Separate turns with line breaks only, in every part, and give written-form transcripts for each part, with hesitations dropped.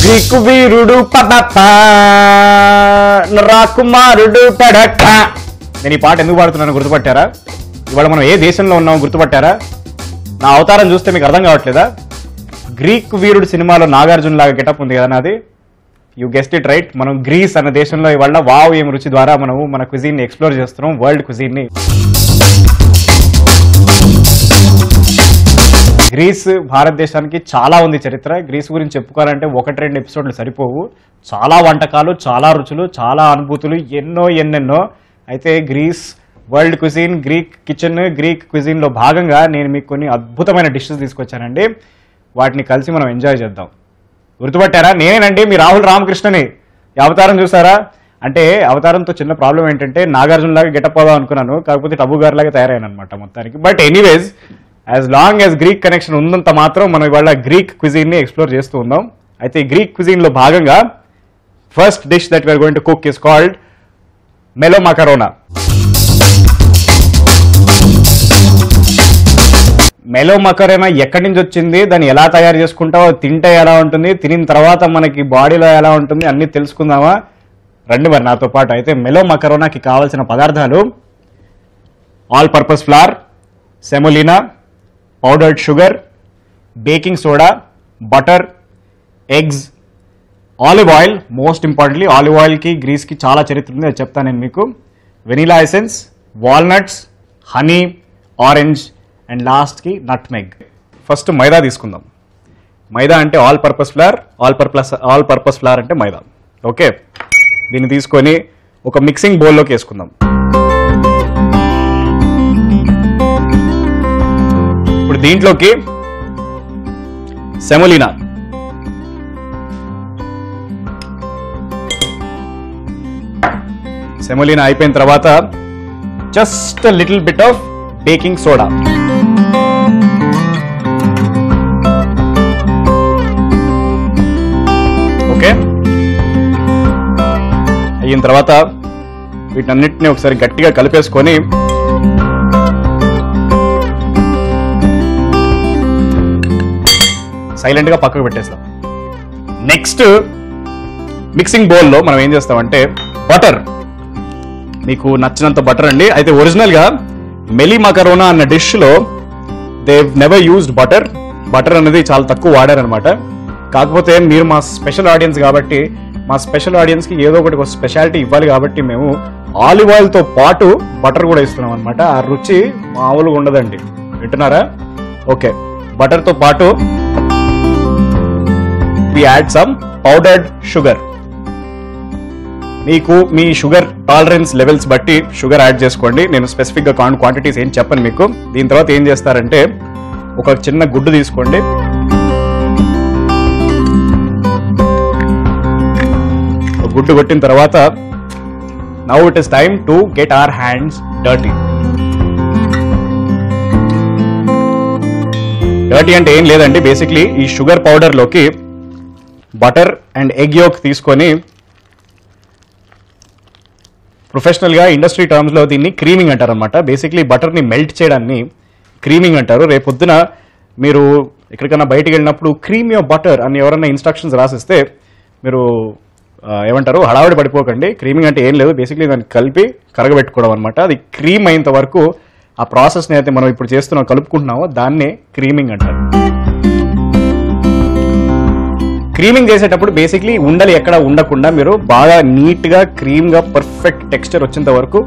Greek వీరుడు రాకుమారుడు టడట. నేను ఈ పాట ఎందుకు పాడుతున్నాను గుర్తుపట్టారా? ఇవాళ మనం ఏ దేశంలో ఉన్నామో గుర్తుపట్టారా? నా అవతారం చూస్తే మీకు అర్థం కావట్లేదా? గ్రీక్ వీరుడు సినిమాలో నాగార్జున లాగా గెటప్ ఉంది కదా నాది. You guest it right. మనం గ్రీస్ అనే దేశంలో ఇవాళ వావ్ ఏం రుచి ద్వారా మనము మన క్విజీన్ని ఎక్స్ప్లోర్ చేస్తున్నాం, వరల్డ్ క్విజీన్ని. గ్రీస్ భారతదేశానికి చాలా ఉంది చరిత్ర. గ్రీస్ గురించి చెప్పుకోవాలంటే 1-2 ఎపిసోడ్లు సరిపోవు. చాలా వంటకాలు, చాలా రుచులు, చాలా అనుభూతులు, ఎన్నెన్నో. అయితే Greece world cuisine, Greek kitchen, Greek క్విజీన్లో భాగంగా నేను మీకు కొన్ని అద్భుతమైన డిషెస్ తీసుకొచ్చానండి. వాటిని కలిసి మనం ఎంజాయ్ చేద్దాం. గుర్తుపట్టారా? నేనేనండి మీ రాహుల్ రామకృష్ణని. ఈ అవతారం చూసారా? అంటే అవతారంతో చిన్న ప్రాబ్లం ఏంటంటే నాగార్జున లాగా గెటప్ అవుదాం అనుకున్నాను, కాకపోతే టబు గారి లాగా తయారయ్యాను అనమాట మొత్తానికి. But anyways, as long as Greek connection ఉన్నంత మాత్రం మనం ఇవాళ గ్రీక్ క్విజీన్ని ఎక్స్ప్లోర్ చేస్తూ ఉందాం. అయితే ఈ గ్రీక్ క్విజీన్లో భాగంగా first dish that we are going to cook is called melomakarona. Melomakarona ఎక్కడి నుంచి వచ్చింది, దాన్ని ఎలా తయారు చేసుకుంటావో, తింటే ఎలా ఉంటుంది, తినిన తర్వాత మనకి బాడీలో ఎలా ఉంటుంది అన్నీ తెలుసుకుందామా? రండి మరి నాతో పాటు. అయితే మెలో మకరోనాకి కావాల్సిన పదార్థాలు: all purpose flour, semolina, powdered sugar, baking soda, butter, eggs, olive oil. Most importantly olive ఆయిల్కి గ్రీస్కి చాలా చరిత్ర ఉంది, అది చెప్తాను నేను మీకు. Vanilla essence, walnuts, honey, orange and లాస్ట్కి నట్మెగ్. ఫస్ట్ మైదా తీసుకుందాం. మైదా అంటే all purpose flour, all purpose flour అంటే మైదా. ఓకే, దీన్ని తీసుకొని ఒక మిక్సింగ్ బౌల్లోకి వేసుకుందాం. ఇప్పుడు దీంట్లోకి సెమోలినా, సెమోలినా అయిపోయిన తర్వాత just little bit of baking soda. Okay, అయిన తర్వాత వీటన్నిటిని ఒకసారి గట్టిగా కలిపేసుకొని సైలెంట్ గా పక్కకు పెట్టేస్తాం. నెక్స్ట్ మిక్సింగ్ బౌల్లో మనం ఏం చేస్తామంటే బటర్, మీకు నచ్చినంత బటర్ అండి. అయితే ఒరిజినల్ గా మెలి మకరోనా అన్న డిష్ లో they never used butter. Butter అనేది చాలా తక్కువ వాడారనమాట. కాకపోతే మీరు మా స్పెషల్ ఆడియన్స్ కాబట్టి, మా స్పెషల్ ఆడియన్స్ కి ఏదో ఒకటి స్పెషాలిటీ ఇవ్వాలి కాబట్టి మేము ఆలివ్ ఆయిల్ తో పాటు బటర్ కూడా ఇస్తున్నాం అనమాట. ఆ రుచి మామూలుగా ఉండదండి, వింటున్నారా? ఓకే, బటర్ తో పాటు we add some powdered sugar. మీకు మీ షుగర్ టాలరెన్స్ లెవెల్స్ బట్టి షుగర్ యాడ్ చేసుకోండి. నేను స్పెసిఫిక్ గా క్వాంటిటీస్ ఏం చెప్పను మీకు. దీని తర్వాత ఏం చేస్తారంటే ఒక చిన్న గుడ్డు తీసుకోండి. గుడ్డు కొట్టిన తర్వాత now it is time to get our hands dirty. Dirty అంటే ఏం లేదండి, బేసిక్లీ ఈ షుగర్ పౌడర్ లోకి బటర్ అండ్ ఎగ్ యోక్ తీసుకొని, ప్రొఫెషనల్గా ఇండస్ట్రీ టర్మ్స్లో దీన్ని క్రీమింగ్ అంటారు అనమాట. బేసిక్లీ బటర్ని మెల్ట్ చేయడాన్ని క్రీమింగ్ అంటారు. రేపొద్దున మీరు ఎక్కడికైనా బయటికి వెళ్ళినప్పుడు క్రీమ్ యువర్ బటర్ అని ఎవరైనా ఇన్స్ట్రక్షన్స్ రాసిస్తే మీరు ఏమంటారు, హడావిడి పడిపోకండి. క్రీమింగ్ అంటే ఏం లేదు, బేసిక్లీ దాన్ని కలిపి కరగబెట్టుకోవడం అనమాట. అది క్రీమ్ అయిన వరకు ఆ ప్రాసెస్ని అయితే మనం ఇప్పుడు చేస్తున్నాం, కలుపుకుంటున్నామో దాన్నే క్రీమింగ్ అంటారు. క్రీమింగ్ చేసేటప్పుడు బేసిక్లీ ఉండలు ఎక్కడ ఉండకుండా మీరు బాగా నీట్గా క్రీమ్గా పర్ఫెక్ట్ టెక్స్చర్ వచ్చేంత వరకు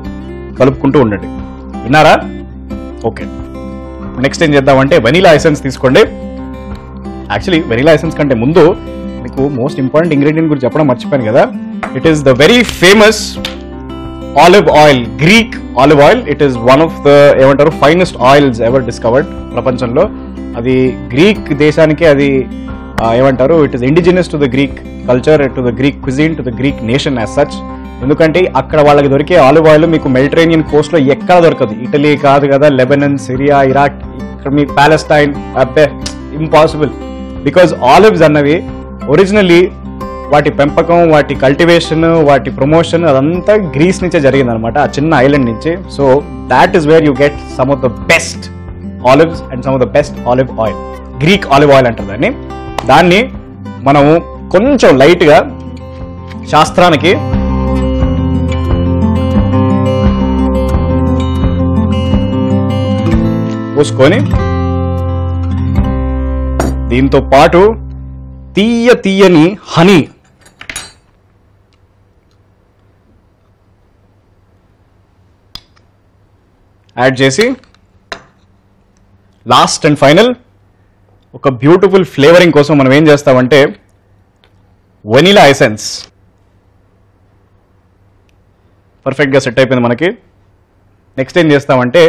కలుపుకుంటూ ఉండండి. విన్నారా? ఓకే, నెక్స్ట్ ఏం చేద్దామంటే వెనిలా ఎసెన్స్ తీసుకోండి. యాక్చువల్లీ వెనిలా ఎసెన్స్ కంటే ముందు మీకు మోస్ట్ ఇంపార్టెంట్ ఇంగ్రీడియంట్ గురించి చెప్పడం మర్చిపోయాను కదా. It is the very famous olive oil, Greek olive oil. It is one of the ఏమంటారు ఫైనెస్ట్ ఆయిల్స్ ఎవర్ డిస్కవర్డ్ ప్రపంచంలో. అది గ్రీక్ దేశానికి అది ఏమంటారు, it is indigenous to the Greek culture, to the Greek cuisine, to the Greek nation as such. ఎందుకంటే అక్కడ వాళ్ళకి దొరికే ఆలివ్ ఆయిల్ మీకు మెడిటరేనియన్ కోస్ట్ లో ఎక్కడ దొరకదు. ఇటలీ కాదు కదా, లెబనన్, సిరియా, ఇరాక్, ఇక్కడ మీ పాలెస్టైన్, అబ్బే ఇంపాసిబుల్. బికాజ్ ఆలివ్స్ అన్నవి ఒరిజినల్లీ వాటి పెంపకం, వాటి కల్టివేషన్, వాటి ప్రమోషన్ అదంతా గ్రీస్ నుంచే జరిగింది అనమాట, ఆ చిన్న ఐలాండ్ నుంచి. So that is where you get some of the best olives and some of the best olive oil. Greek olive oil అంటారు దాన్ని. దాన్ని మనము కొంచెం లైట్గా శాస్త్రానికి పోసుకొని దీంతో పాటు తీయని హనీ యాడ్ చేసి లాస్ట్ అండ్ ఫైనల్ ఒక బ్యూటిఫుల్ ఫ్లేవరింగ్ కోసం మనం ఏం చేస్తామంటే వెనిలా ఎసెన్స్ పర్ఫెక్ట్గా సెట్ అయిపోయింది మనకి. నెక్స్ట్ ఏం చేస్తామంటే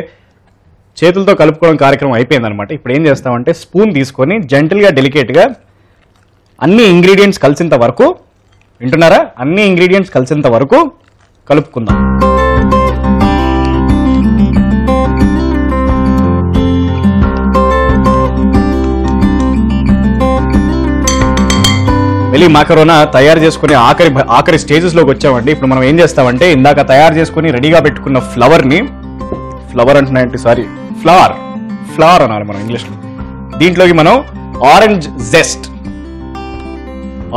చేతులతో కలుపుకోవడం కార్యక్రమం అయిపోయిందనమాట. ఇప్పుడు ఏం చేస్తామంటే స్పూన్ తీసుకొని జెంటల్గా డెలికేట్గా అన్ని ఇంగ్రీడియంట్స్ కలిసేంత వరకు, వింటున్నారా, అన్ని ఇంగ్రీడియంట్స్ కలిసేంత వరకు కలుపుకుందాం. వెలి మాకరోనా తయారు చేసుకుని ఆఖరి స్టేజెస్లోకి వచ్చామండి. ఇప్పుడు మనం ఏం చేస్తామంటే ఇందాక తయారు చేసుకుని రెడీగా పెట్టుకున్న ఫ్లవర్ అనాలి మనం ఇంగ్లీష్లో. దీంట్లోకి మనం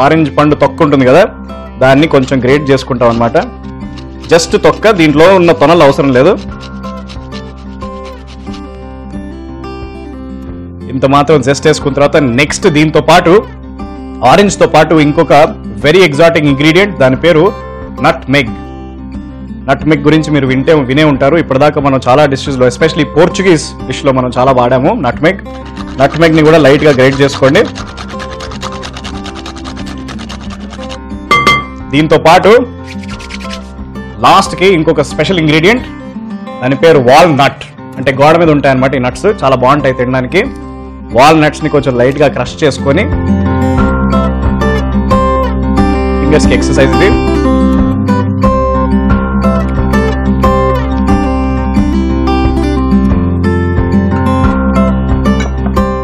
ఆరెంజ్ పండు తొక్క ఉంటుంది కదా, దాన్ని కొంచెం గ్రేట్ చేసుకుంటాం అనమాట. జస్ట్ తొక్క, దీంట్లో ఉన్న తొనలు అవసరం లేదు. ఇంత మాత్రం జస్ట్ వేసుకున్న తర్వాత నెక్స్ట్ దీంతో పాటు ఆరెంజ్తో పాటు ఇంకొక వెరీ ఎగ్జాటిక్ ఇంగ్రీడియంట్, దాని పేరు నట్ మెగ్ గురించి మీరు వినే ఉంటారు. ఇప్పటిదాకా మనం చాలా డిషెస్లో, ఎస్పెషల్లీ పోర్చుగీస్ డిష్లో మనం చాలా వాడాము నట్ మెగ్ని కూడా లైట్గా గ్రైండ్ చేసుకోండి. దీంతో పాటు లాస్ట్కి ఇంకొక స్పెషల్ ఇంగ్రీడియంట్, దాని పేరు వాల్నట్. అంటే గోడ మీద ఉంటాయి అన్నమాట ఈ నట్స్, చాలా బాగుంటాయి తినడానికి. వాల్నట్స్ని కొంచెం లైట్గా క్రష్ చేసుకొని ఫింగర్స్కి ఎక్సర్సైజ్ ఇది.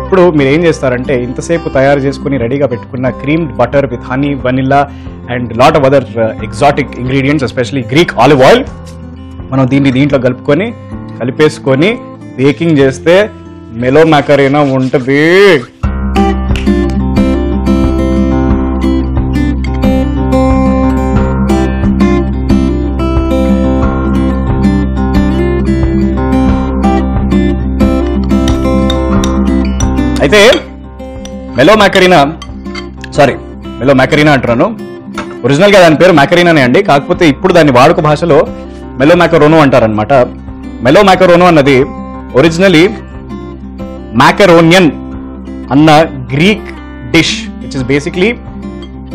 ఇప్పుడు మీరు ఏం చేస్తారంటే ఇంతసేపు తయారు చేసుకుని రెడీగా పెట్టుకున్న creamed butter with honey, vanilla and lot of other exotic ingredients, especially Greek olive oil, మనం దీంట్లో కలిపేసుకొని బేకింగ్ చేస్తే మెలో మ్యాకరీనా ఉంటుంది. అయితే మెలో మ్యాకరీనా అంటున్నాను, ఒరిజినల్గా దాని పేరు మ్యాకరీనానే అండి. కాకపోతే ఇప్పుడు దాన్ని వాడుక భాషలో మెలో మ్యాకరోనో అంటారనమాట. మెలో మ్యాకరోనో అన్నది ఒరిజినలీ మ్యాకరోనియన్ అన్న Greek dish, which is basically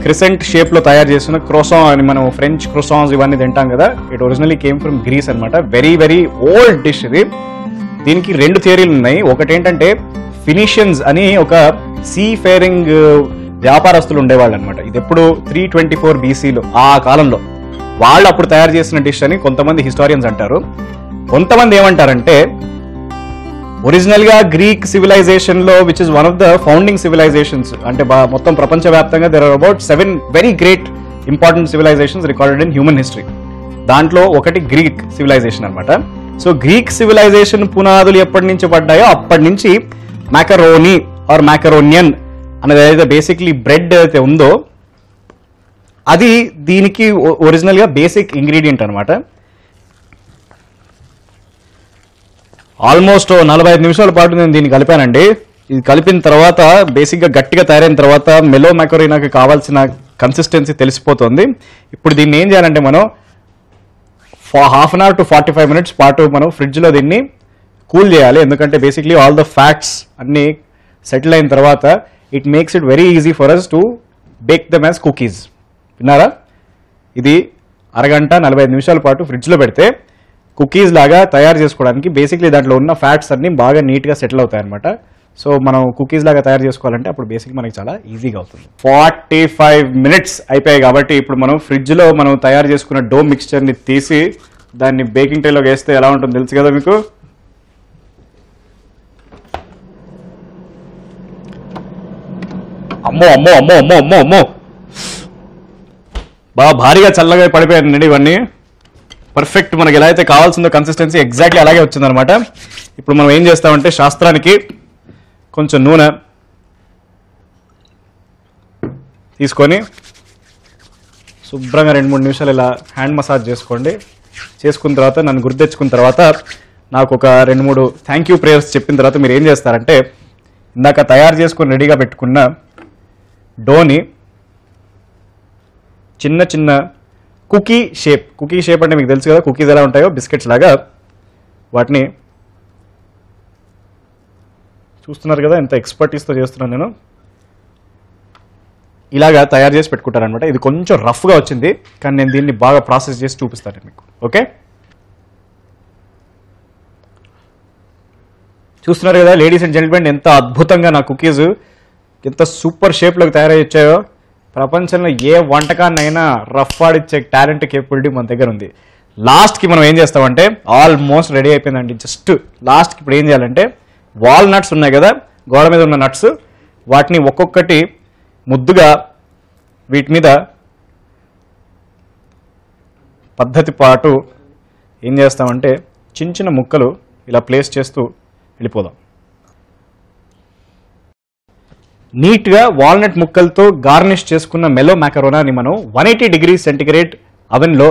crescent షేప్లో తయారు చేసిన క్రోసాన్ అని, మనం ఫ్రెంచ్ క్రోసాన్స్ ఇవన్నీ తింటాం కదా, it originally came from Greece అనమాట. వెరీ వెరీ ఓల్డ్ డిష్ ఇది. దీనికి 2 థియరీలు ఉన్నాయి. ఒకటి ఏంటంటే ఫినిషియన్స్ అని ఒక సీ ఫేరింగ్ వ్యాపారస్తులు ఉండేవాళ్ళు అనమాట. ఇది ఎప్పుడు 324 BCలో, ఆ కాలంలో వాళ్ళు అప్పుడు తయారు చేసిన డిష్ అని కొంతమంది హిస్టారియన్స్ అంటారు. కొంతమంది ఏమంటారంటే ఒరిజినల్గా గ్రీక్ సివిలైజేషన్లో, which is one of the founding civilizations, అంటే మొత్తం ప్రపంచవ్యాప్తంగా there are about 7 very great important civilizations recorded in human history. దాంట్లో ఒకటి గ్రీక్ సివిలైజేషన్ అనమాట. సో గ్రీక్ సివిలైజేషన్ పునాదులు ఎప్పటి నుంచి పడ్డాయో అప్పటి నుంచి మ్యాకరోనీ ఆర్ మ్యాకరోనియన్ అనేది ఏదైతే బేసిక్లీ బ్రెడ్ అయితే ఉందో అది దీనికి ఒరిజినల్గా బేసిక్ ఇంగ్రీడియంట్ అనమాట. ఆల్మోస్ట్ 45 నిమిషాల పాటు నేను దీన్ని కలిపానండి. ఇది కలిపిన తర్వాత బేసిక్గా గట్టిగా తయారైన తర్వాత మెలో మ్యాకరోనాకి కావాల్సిన కన్సిస్టెన్సీ తెలిసిపోతుంది. ఇప్పుడు దీన్ని ఏం చేయాలంటే మనం ½ అవర్ to 45 minutes పాటు మనం ఫ్రిడ్జ్లో దీన్ని కూల్ చేయాలి. ఎందుకంటే బేసిక్లీ ఆల్ ద ఫ్యాట్స్ అన్నీ సెటిల్ అయిన తర్వాత it makes it very easy for us to bake them as cookies. విన్నారా? ఇది 1 గంట 45 నిమిషాల పాటు ఫ్రిడ్జ్లో పెడితే కుకీస్ లాగా తయారు చేసుకోవడానికి బేసిక్లీ దాంట్లో ఉన్న ఫ్యాట్స్ అన్ని బాగా నీట్గా సెటిల్ అవుతాయి అనమాట. సో మనం కుకీస్ లాగా తయారు చేసుకోవాలంటే అప్పుడు బేసిక్ మనకి చాలా ఈజీగా అవుతుంది. 45 minutes అయిపోయాయి కాబట్టి ఇప్పుడు మనం ఫ్రిడ్జ్లో మనం తయారు చేసుకున్న డో మిక్స్చర్ని తీసి దాన్ని బేకింగ్ ట్రేలోకి వేస్తే ఎలా ఉంటుందో తెలుసు కదా మీకు. అమ్మో అమ్మో అమ్మో అమ్మో అమ్మో అమ్మో బాగా భారీగా చల్లగా పడిపోయాయండి ఇవన్నీ. పర్ఫెక్ట్ మనకి ఎలా అయితే కావాల్సిందో కన్సిస్టెన్సీ ఎగ్జాక్ట్లీ అలాగే వచ్చిందనమాట. ఇప్పుడు మనం ఏం చేస్తామంటే శాస్త్రానికి కొంచెం నూనె తీసుకొని శుభ్రంగా 2-3 నిమిషాలు ఇలా హ్యాండ్ మసాజ్ చేసుకోండి. చేసుకున్న తర్వాత నన్ను గుర్తు తెచ్చుకున్న తర్వాత నాకు ఒక 2-3 థ్యాంక్ యూ ప్రేయర్స్ చెప్పిన తర్వాత మీరు ఏం చేస్తారంటే ఇందాక తయారు చేసుకొని రెడీగా పెట్టుకున్న డోని చిన్న చిన్న కుకీ షేప్ అంటే మీకు తెలుసు కదా, కుకీస్ ఎలా ఉంటాయో బిస్కెట్స్ లాగా వాటిని చూస్తున్నారు కదా, ఎంత ఎక్స్పర్టీస్తో చేస్తున్నాను నేను. ఇలాగా తయారు చేసి పెట్టుకుంటారనమాట. ఇది కొంచెం రఫ్గా వచ్చింది కానీ నేను దీన్ని బాగా ప్రాసెస్ చేసి చూపిస్తాను మీకు. ఓకే, చూస్తున్నారు కదా లేడీస్ అండ్ జెంటిల్మెన్, ఎంత అద్భుతంగా నా కుకీస్ ఎంత సూపర్ షేప్లోకి తయారయ్యాయో. ప్రపంచంలో ఏ వంటకాన్నైనా రఫ్ ఆడిచ్చే టాలెంట్ కేపబిలిటీ మన దగ్గర ఉంది. లాస్ట్కి మనం ఏం చేస్తామంటే ఆల్మోస్ట్ రెడీ అయిపోయిందండి. జస్ట్ లాస్ట్కి ఇప్పుడు ఏం చేయాలంటే వాల్నట్స్ ఉన్నాయి కదా, గోడ మీద ఉన్న నట్స్, వాటిని ఒక్కొక్కటి ముద్దుగా వీటి మీద పద్ధతి పాటు ఏం చేస్తామంటే చిన్న చిన్న ముక్కలు ఇలా ప్లేస్ చేస్తూ వెళ్ళిపోదాం. నీట్గా వాల్నట్ ముక్కలతో గార్నిష్ చేసుకున్న మెలో మ్యాకరోనాని మనం 180 degrees సెంటిగ్రేడ్ అవెన్లో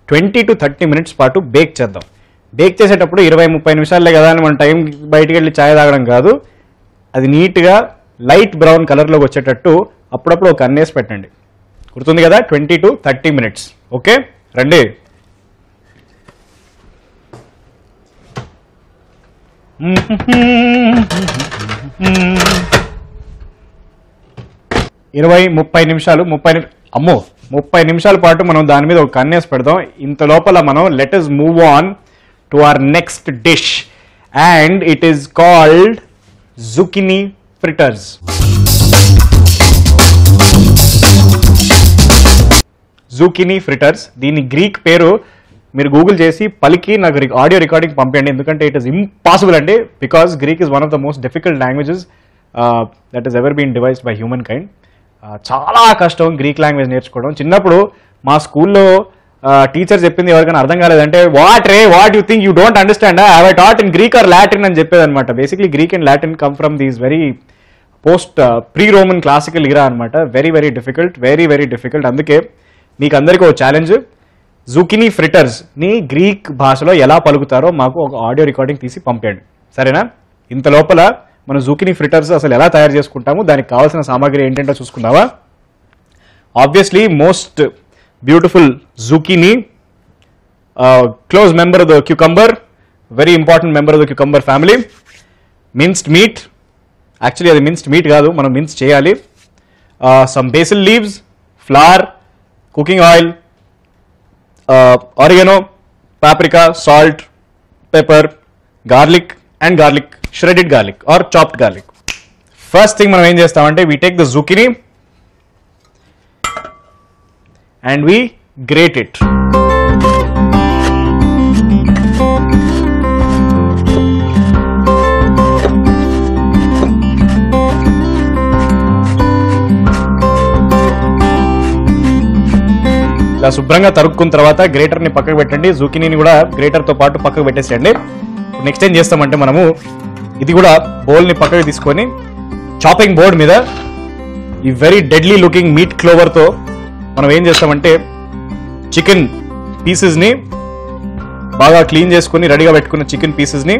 20 to 30 minutes పాటు బేక్ చేద్దాం. బేక్ చేసేటప్పుడు 20-30 నిమిషాలే కదా అని మన టైం బయటికి వెళ్ళి ఛాయ్ తాగడం కాదు. అది నీట్గా లైట్ బ్రౌన్ కలర్లోకి వచ్చేటట్టు అప్పుడప్పుడు ఒక అన్నేసి పెట్టండి. గుర్తుంది కదా, 20 to 30 minutes. ఓకే రండి. ఇరవై 30 నిమిషాలు 30 నిమిషాల పాటు మనం దాని మీద ఒక కన్నేసి పెడదాం. ఇంత లోపల మనం let us move on to our next dish and it is called zucchini fritters. Zucchini fritters, దీని గ్రీక్ పేరు మీరు గూగుల్ చేసి పలికి నాకు ఆడియో రికార్డింగ్ పంపండి, ఎందుకంటే ఇట్ ఈస్ ఇంపాసిబుల్ అండి. Because Greek is one of the most difficult languages that is ever been devised by humankind. చాలా కష్టం గ్రీక్ లాంగ్వేజ్ నేర్చుకోవడం. చిన్నప్పుడు మా స్కూల్లో టీచర్ చెప్పింది ఎవరికైనా అర్థం కాలేదంటే what you think you don't understand have I taught in Greek or Latin అని చెప్పేదన్నమాట. Basically Greek and Latin come from these very post pre Roman classical era అనమాట. Very very difficult. అందుకే మీకు అందరికీ ఒక ఛాలెంజ్, జుకినీ ఫ్రిటర్స్ని గ్రీక్ భాషలో ఎలా పలుకుతారో మాకు ఒక ఆడియో రికార్డింగ్ తీసి పంపండి, సరేనా? ఇంత లోపల మనం జుకినీ ఫ్రిటర్స్ అసలు ఎలా తయారు చేసుకుంటాము, దానికి కావాల్సిన సామాగ్రి ఏంటంటో చూసుకుందామా? Obviously most beautiful zucchini, close member of the cucumber, very important member of the cucumber family. Minced meat, actually అది మిన్స్డ్ మీట్ కాదు, మనం మిన్స్ చేయాలి. Some basil leaves, flour, cooking oil, oregano, paprika, salt, pepper, garlic and garlic, shredded garlic or chopped garlic. First thing మనం ఏం చేస్తామంటే we take the zucchini and we grate it. ఇలా శుభ్రంగా తరుక్కున్న తర్వాత గ్రేటర్ని పక్కకు పెట్టండి, జుకినీని కూడా గ్రేటర్తో పాటు పక్కకు పెట్టేసేయండి. నెక్స్ట్ ఏం చేస్తామంటే మనము ఇది కూడా బౌల్ని పక్కకి తీసుకొని చాపింగ్ బోర్డ్ మీద ఈ వెరీ డెడ్లీ లుకింగ్ మీట్ క్లోవర్తో మనం ఏం చేస్తామంటే చికెన్ పీసెస్ని బాగా క్లీన్ చేసుకుని రెడీగా పెట్టుకున్న చికెన్ పీసెస్ని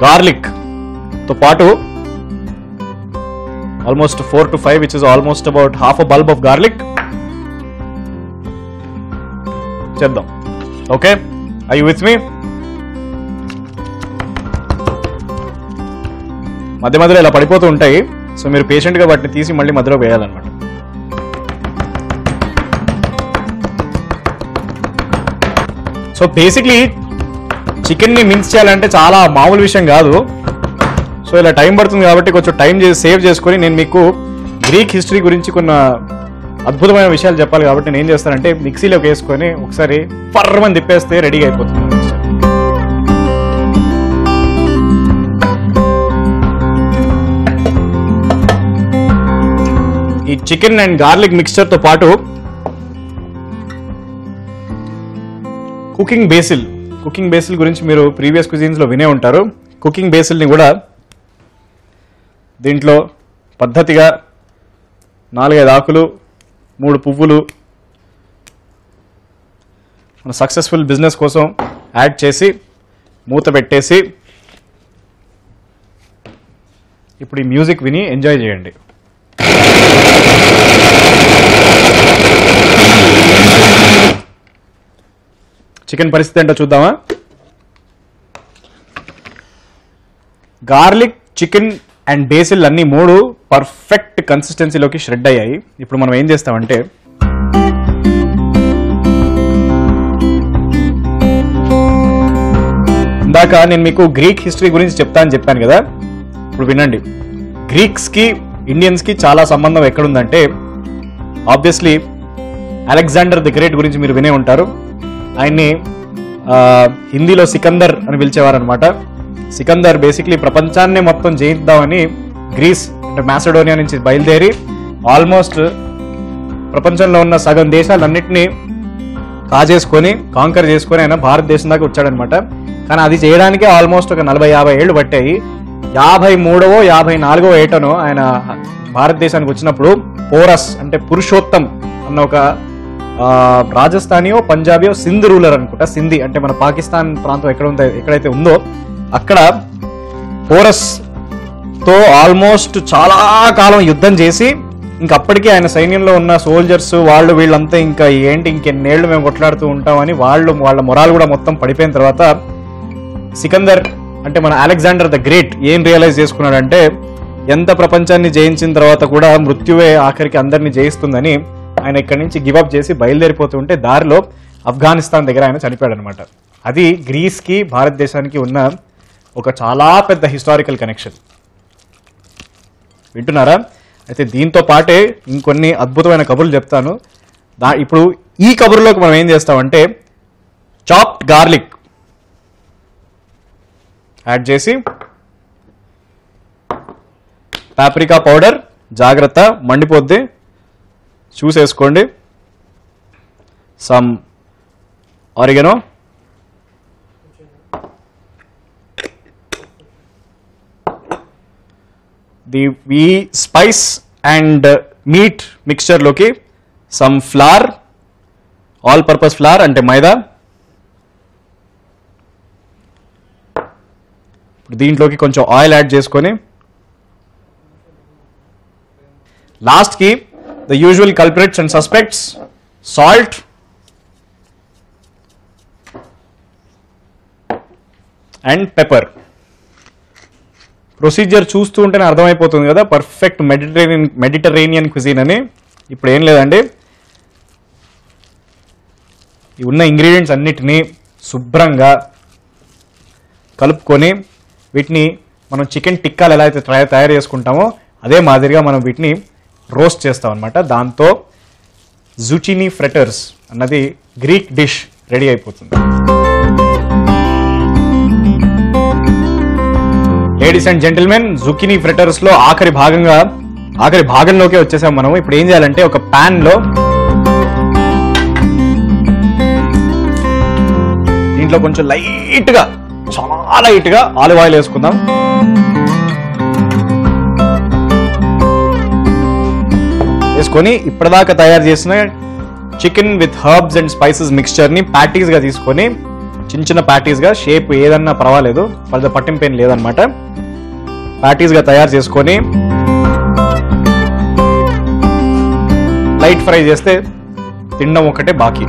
గార్లిక్తో పాటు almost 4 to 5 which is almost about half a bulb of garlic చేద్దాం. Okay, are you with me? మధ్య మధ్యలో ఇలా పడిపోతూ ఉంటాయి, సో మీరు పేషెంట్గా వాటిని తీసి మళ్ళీ మధ్యలో వేయాలన్నమాట. సో బేసిక్లీ చికెన్ని మిన్స్ చేయాలంటే చాలా మామూలు విషయం కాదు. సో ఇలా టైం పడుతుంది కాబట్టి కొంచెం టైం సేవ్ చేసుకొని నేను మీకు గ్రీక్ హిస్టరీ గురించి కొన్ని అద్భుతమైన విషయాలు చెప్పాలి కాబట్టి నేను ఏం చేస్తానంటే మిక్సీలోకి వేసుకొని ఒకసారి ఫర్రమని తిప్పేస్తే రెడీగా అయిపోతుంది. ఈ చికెన్ అండ్ గార్లిక్ మిక్స్చర్తో పాటు కుకింగ్ బేసిల్ గురించి మీరు ప్రీవియస్ క్విజిన్స్లో వినే ఉంటారు. కుకింగ్ బేసిల్ని కూడా దీంట్లో పద్ధతిగా 4-5 ఆకులు, 3 పువ్వులు మన సక్సెస్ఫుల్ బిజినెస్ కోసం యాడ్ చేసి మూత పెట్టేసి ఇప్పుడు ఈ మ్యూజిక్ విని ఎంజాయ్ చేయండి. చికెన్ పరిస్థితి ఏంటో చూద్దామా. గార్లిక్, చికెన్ అండ్ బేసిల్ అన్ని 3 పర్ఫెక్ట్ కన్సిస్టెన్సీలోకి ష్రెడ్ అయ్యాయి. ఇప్పుడు మనం ఏం చేస్తామంటే ఇందాక నేను మీకు గ్రీక్ హిస్టరీ గురించి చెప్తా అని చెప్పాను కదా, ఇప్పుడు వినండి. గ్రీక్స్కి ఇండియన్స్కి చాలా సంబంధం ఎక్కడుందంటే ఆబ్వియస్లీ అలెగ్జాండర్ ది గ్రేట్ గురించి మీరు వినే ఉంటారు. ఆయన్ని హిందీలో సికందర్ అని పిలిచేవారు అనమాట. సికందర్ బేసిక్లీ ప్రపంచాన్నే మొత్తం జయిద్దామని గ్రీస్ అంటే మాసిడోనియా నుంచి బయలుదేరి ఆల్మోస్ట్ ప్రపంచంలో ఉన్న సగం దేశాలన్నింటినీ కాంకర్ చేసుకొని ఆయన భారతదేశం దాకా వచ్చాడనమాట. కానీ అది చేయడానికే ఆల్మోస్ట్ ఒక 40-50 ఏళ్ళు పట్టాయి. 53వ 54వ ఏటనో ఆయన భారతదేశానికి వచ్చినప్పుడు పోరస్ అంటే పురుషోత్తం అన్న ఒక రాజస్థానియో పంజాబీయో సింధ్ రూలర్ అనుకుంటా, సింధీ అంటే మన పాకిస్తాన్ ప్రాంతం ఎక్కడైతే ఉందో అక్కడ పోరస్ తో ఆల్మోస్ట్ చాలా కాలం యుద్ధం చేసి ఇంకప్పటికీ ఆయన సైన్యంలో ఉన్న సోల్జర్స్ వీళ్ళంతా ఇంకా ఏంటి ఇంకెన్నేళ్లు మేము కొట్లాడుతూ ఉంటామని వాళ్ళ మొరాలు కూడా మొత్తం పడిపోయిన తర్వాత సికందర్ అంటే మన అలెగ్జాండర్ ద గ్రేట్ ఏం రియలైజ్ చేసుకున్నాడంటే ఎంత ప్రపంచాన్ని జయించిన తర్వాత కూడా మృత్యువే ఆఖరికి అందరినీ జయిస్తుందని ఆయన ఇక్కడి నుంచి గివప్ చేసి బయలుదేరిపోతుంటే దారిలో ఆఫ్ఘనిస్తాన్ దగ్గర ఆయన చనిపోయాడు అనమాట. అది గ్రీస్కి భారతదేశానికి ఉన్న ఒక చాలా పెద్ద హిస్టారికల్ కనెక్షన్. వింటున్నారా? అయితే దీంతో పాటే ఇంకొన్ని అద్భుతమైన కబుర్లు చెప్తాను. ఇప్పుడు ఈ కబుర్లోకి మనం ఏం చేస్తామంటే చాప్డ్ గార్లిక్ యాడ్ చేసి పాప్రికా పౌడర్, జాగ్రత్త మండిపోద్ది చూసేసుకోండి, సమ్ ఆరిగనో, ఈ స్పైస్ అండ్ మీట్ మిక్స్చర్లోకి some flour, all purpose flour అంటే మైదా, దీంట్లోకి కొంచెం ఆయిల్ యాడ్ చేసుకొని లాస్ట్కి the usual culprits and suspects salt and pepper. Procedure చూస్తూ ఉంటేనే అర్థమైపోతుంది కదా పర్ఫెక్ట్ మెడిటరేనియన్ క్విజిన్ అని. ఇప్పుడు ఏం లేదండి, ఈ ఉన్న ఇంగ్రీడియంట్స్ అన్నిటినీ శుభ్రంగా కలుపుకొని వీటిని మనం చికెన్ టిక్కాలు ఎలా అయితే తయారు చేసుకుంటామో అదే మాదిరిగా మనం వీటిని రోస్ట్ చేస్తాం అనమాట. దాంతో జుచినీ ఫ్రెటర్స్ అన్నది గ్రీక్ డిష్ రెడీ అయిపోతుంది. లేడీస్ అండ్ జెంటిల్మెన్, జుకినీ ఫ్రెటర్స్ లో ఆఖరి భాగంలోకి వచ్చేసాం మనం. ఇప్పుడు ఏం చేయాలంటే ఒక ప్యాన్ లో దీంట్లో కొంచెం చాలా లైట్ గా ఆలివ్ ఆయిల్ వేసుకుందాం. వేసుకొని ఇప్పటిదాకా తయారు చేసిన chicken with herbs and spices mixture ని ప్యాటీస్ గా తీసుకొని చిన్న ప్యాటీస్ గా, షేప్ ఏదన్నా పర్వాలేదు, పట్టింపేం లేదనమాట, ప్యాటీస్ గా తయారు చేసుకొని లైట్ ఫ్రై చేస్తే తినడం ఒకటే బాకీ.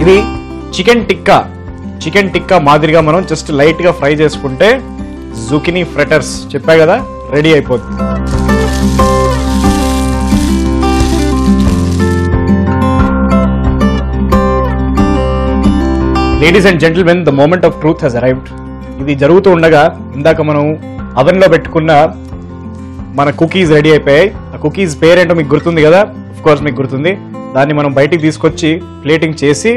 ఇది చికెన్ టిక్కా మాదిరిగా మనం జస్ట్ లైట్ గా ఫ్రై చేసుకుంటే జుకినీ ఫ్రెటర్స్ చెప్పా కదా రెడీ అయిపోతుంది. Ladies and gentlemen, the moment of truth has arrived. ఇది జరుగుతూ ఉండగా ఇందాక మనం అవెన్ లో పెట్టుకున్న మన కుకీస్ రెడీ అయిపోయాయి. ఆ కుకీస్ పేరేంటో మీకు గుర్తుంది కదా, కోర్స్ మీకు గుర్తుంది. దాన్ని మనం బయటికి తీసుకొచ్చి ప్లేటింగ్ చేసి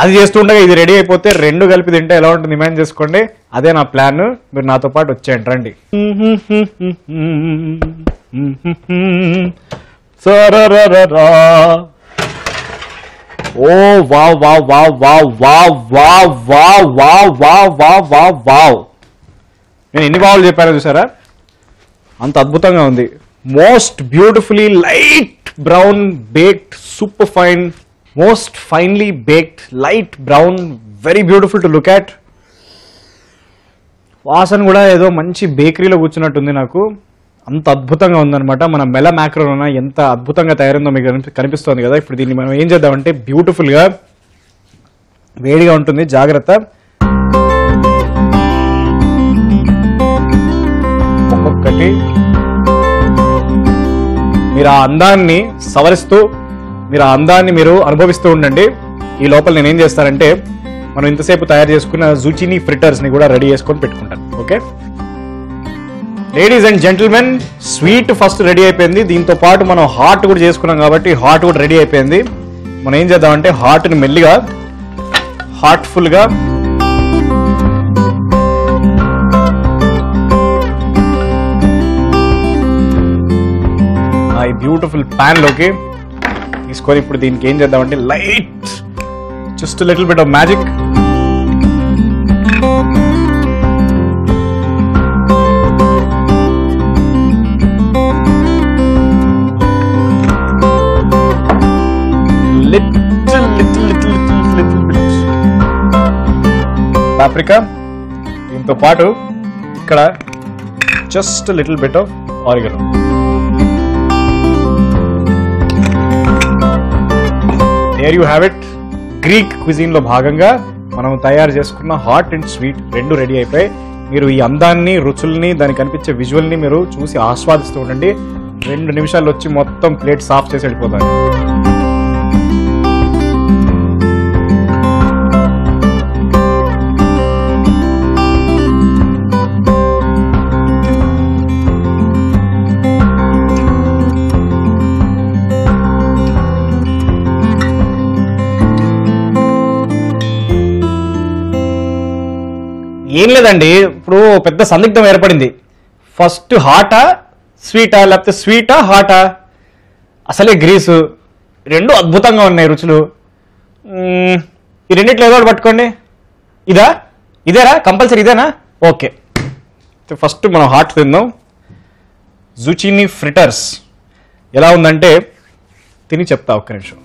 అది చేస్తుండగా ఇది రెడీ అయిపోతే రెండు కలిపి తింటే ఎలా ఉంటుంది ఇమాజిన్ చేసుకోండి. అదే నా ప్లాన్. మీరు నాతో పాటు వచ్చేయండి, రండి. Oh wow wow wow wow wow wow wow wow wow wow wow wow. నేను ఎన్ని వావులు చెప్పానో చూసారా? అంత అద్భుతంగా ఉంది. Most beautifully light brown baked, super fine, most finely baked light brown, very beautiful to look at. వాసన కూడా ఏదో మంచి బేకరీలో కూర్చున్నట్టుంది నాకు. అంత అద్భుతంగా ఉందన్నమాట. మన మెల మ్యాక్రోనా ఎంత అద్భుతంగా తయారైందో మీకు కనిపిస్తుంది కదా. ఇప్పుడు దీన్ని మనం ఏం చేద్దామంటే బ్యూటిఫుల్గా, వేడిగా ఉంటుంది, జాగ్రత్త. ఒక్కొక్కటి మీరు ఆ అందాన్ని సవరిస్తూ, మీరు ఆ అందాన్ని మీరు అనుభవిస్తూ ఉండండి. ఈ లోపల నేనేం చేస్తానంటే మనం ఇంతసేపు తయారు చేసుకున్న జుచినీ ఫ్రిటర్స్ని కూడా రెడీ చేసుకొని పెట్టుకుంటాను. Okay ladies and gentlemen, sweet first ready అయిపోయింది. దీంతో పాటు మనం హాట్ కూడా చేసుకున్నాం కాబట్టి హాట్ కూడా రెడీ అయిపోయింది. మనం ఏం చేద్దామంటే హాట్ని మెల్లిగా, హార్ట్ఫుల్గా ఈ బ్యూటిఫుల్ ప్యాన్లోకి తీసుకొని ఇప్పుడు దీనికి ఏం చేద్దామంటే light, just little bit of magic. Paprika, దీంతో పాటు ఇక్కడ just little bit of oregano. There you have it. Greek cuisine లో భాగంగా మనం తయారు చేసుకున్న హాట్ అండ్ స్వీట్ రెండు రెడీ అయిపోయి, మీరు ఈ అందాన్ని, రుచుల్ని, దానికి కనిపించే విజువల్ని మీరు చూసి ఆస్వాదిస్తూ ఉండండి. 2 నిమిషాలు వచ్చి మొత్తం ప్లేట్ సాఫ్ చేసి వెళ్ళిపోతారు. ఏం లేదండి, ఇప్పుడు పెద్ద సందిగ్ధం ఏర్పడింది. ఫస్ట్ హాటా స్వీటా, లేకపోతే స్వీటా హాటా? అసలే గ్రీసు, రెండు అద్భుతంగా ఉన్నాయి రుచులు. ఈ రెండిట్లో ఏదో పట్టుకోండి. ఇదా, ఇదేరా, కంపల్సరీ ఇదేనా? ఓకే, ఫస్ట్ మనం హాట్ తిందాం. జుచినీ ఫ్రిటర్స్ ఎలా ఉందంటే తిని చెప్తా, ఒక్క నిమిషం.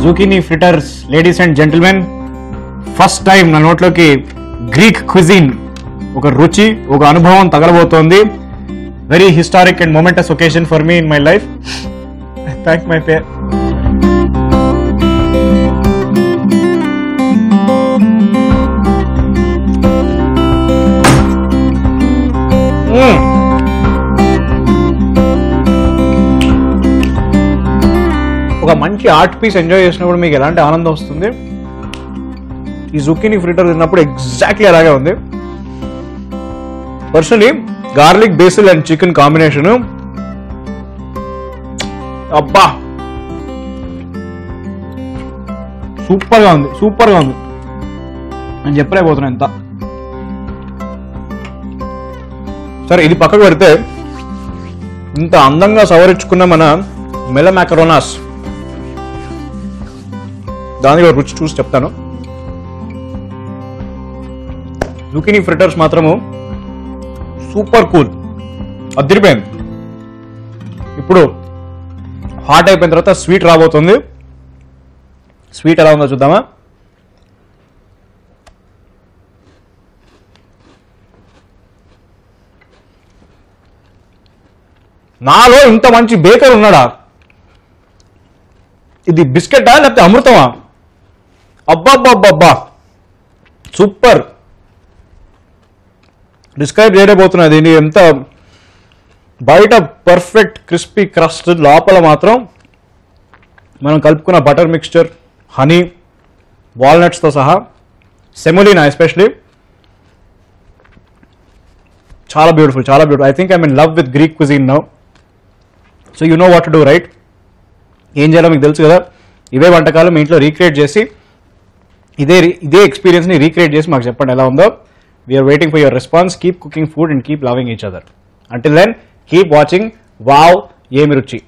Zucchini fritters, ladies and gentlemen, first time నా నోట్లోకి గ్రీక్ క్విజిన్, ఒక రుచి, ఒక అనుభవం తగలబోతోంది. Very historic and momentous occasion for me in my life. Thank my pair. ఒక మంచి ఆర్ట్ పీస్ ఎంజాయ్ చేసినప్పుడు మీకు ఎలాంటి ఆనందం వస్తుంది, ఈ జుకీనీ ఫ్రిటర్ తిన్నప్పుడు ఎగ్జాక్ట్లీ అలాగే ఉంది. Personally garlic, basil and chicken combination, అబ్బా సూపర్గా ఉంది, సూపర్గా ఉంది. నేను చెప్పలేకపోతున్నా ఎంత. సరే, ఇది పక్కకు పెడితే ఇంత అందంగా సవరించుకున్న మన మెల మ్యాకరోనాస్, దాని రుచి చూసి చెప్తాను. జుకీనీ ఫ్రిటర్స్ మాత్రము సూపర్ కూల్, అదిరిపోయింది. ఇప్పుడు హాట్ అయిపోయిన తర్వాత స్వీట్ రాబోతుంది. స్వీట్ ఎలా ఉందో చూద్దామా? నాలో ఇంత మంచి బేకర్ ఉన్నాడా? ఇది బిస్కెటా లేకపోతే అమృతమా? అబ్బాబ్బాబ్బా, సూపర్. డిస్క్రైబ్ చేయలేకపోతున్నా దీన్ని. ఎంత బయట పర్ఫెక్ట్ క్రిస్పీ క్రస్ట్, లోపల మాత్రం మనం కలుపుకున్న బటర్ మిక్స్చర్, హనీ, వాల్నట్స్తో సహా, సెమోలినా ఎస్పెషలీ, చాలా బ్యూటిఫుల్, చాలా beautiful. I think I'm in love with Greek cuisine now. So you know what to do right. ఏం చేయాలో మీకు తెలుసు కదా. ఇవే వంటకాలు మీ ఇంట్లో రీక్రియేట్ చేసి ఇదే ఎక్స్పీరియన్స్ని రీక్రియేట్ చేసి మాకు చెప్పండి ఎలా ఉందో. We're waiting for your response. Keep cooking food and keep loving each other. Until then keep watching wow ఏమి రుచి.